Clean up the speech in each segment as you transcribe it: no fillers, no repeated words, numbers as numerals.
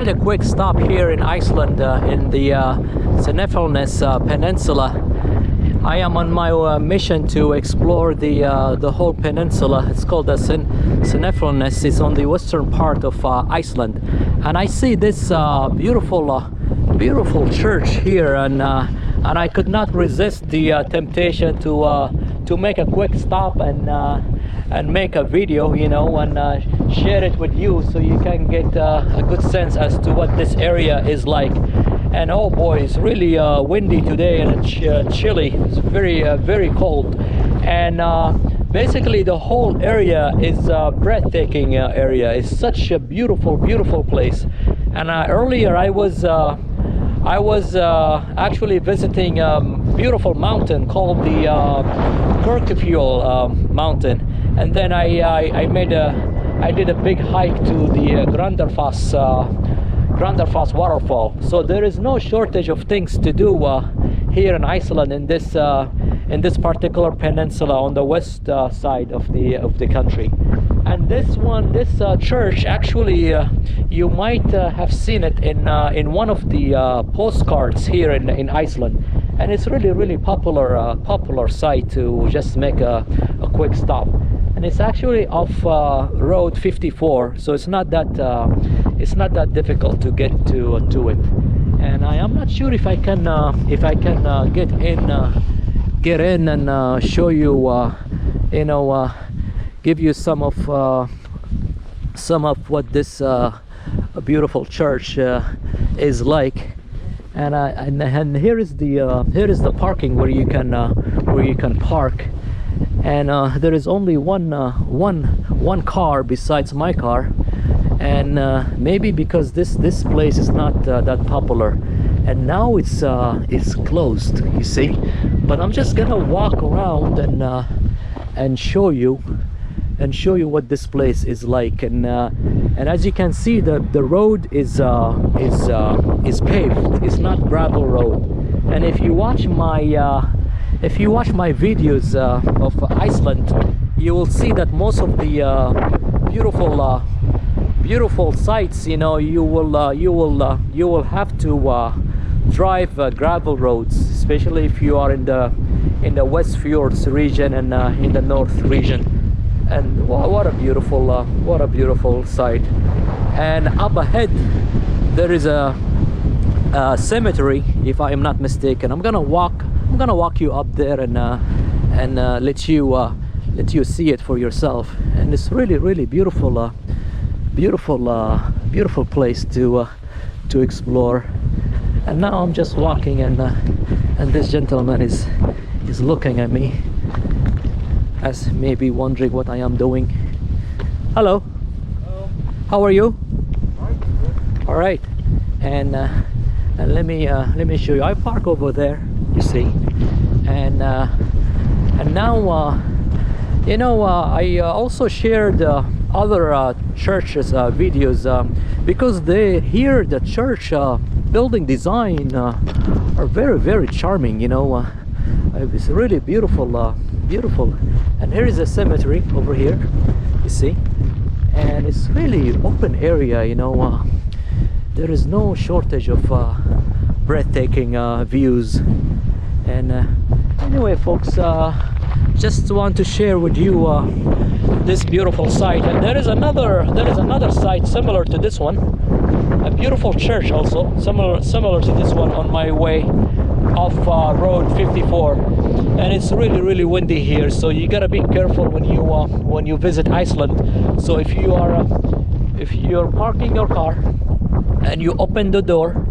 wanted a quick stop here in Iceland, in the Snæfellsnes peninsula. I am on my mission to explore the whole peninsula. It's called the Snæfellsnes. It's on the western part of Iceland, and I see this beautiful church here, and I could not resist the temptation to make a quick stop and make a video, you know, and share it with you so you can get a good sense as to what this area is like. And oh boy, it's really windy today, and it's chilly. It's very cold, and basically the whole area is a breathtaking area. It's such a beautiful place. And earlier I was actually visiting a beautiful mountain called the Grundarfjörður mountain, and then I did a big hike to the Grundarfjörður waterfall. So there is no shortage of things to do here in Iceland, in this particular peninsula on the west side of the country. And this church, actually, you might have seen it in one of the postcards here in Iceland, and it's really popular site to just make a quick stop. And it's actually off road 54, so it's not that difficult to get to it. And I am not sure if I can get in and show you, give you some of what this beautiful church is like. And here is the parking where you can park. And there is only one car besides my car, and maybe because this place is not that popular, and now it's closed, you see. But I'm just gonna walk around and show you what this place is like. And as you can see, the road is paved. It's not gravel road. And if you watch my videos of Iceland, you will see that most of the beautiful sights, you know, you will have to drive gravel roads, especially if you are in the West Fjords region and in the North region. And what a beautiful sight. And up ahead there is a cemetery, if I am not mistaken. I'm gonna walk you up there and let you see it for yourself. And it's really beautiful place to explore. And now I'm just walking, and this gentleman is looking at me, as maybe wondering what I am doing. Hello. Hello. How are you? Right. All right. And let me show you. I park over there, you see. And now you know, I also shared other churches videos because here the church building design are very charming, you know. It's really beautiful. And here is a cemetery over here, you see. And it's really open area, you know. There is no shortage of breathtaking views. And anyway, folks, just want to share with you this beautiful site. And there is another site similar to this one, a beautiful church also similar to this one, on my way off road 54. And it's really windy here, so you gotta be careful when you visit Iceland. So if you're parking your car and you open the door,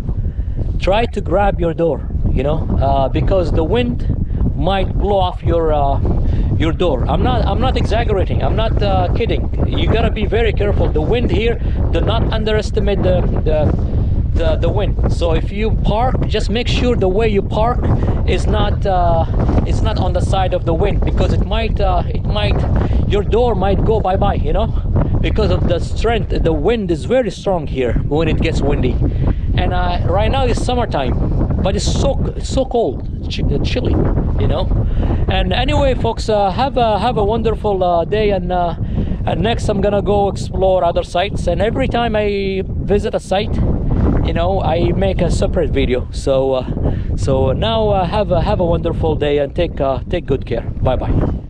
try to grab your door, you know, because the wind might blow off your door. I'm not exaggerating. I'm not kidding. You gotta be very careful. The wind here, do not underestimate the wind. So if you park, just make sure the way you park is not on the side of the wind, because it might your door might go bye-bye, you know, because of the strength. The wind is very strong here when it gets windy. And right now it's summertime, but it's so cold, chilly, you know. And anyway, folks, have a wonderful day, and next I'm gonna go explore other sites. And every time I visit a site, you know, I make a separate video. So now have a wonderful day and take good care. Bye bye.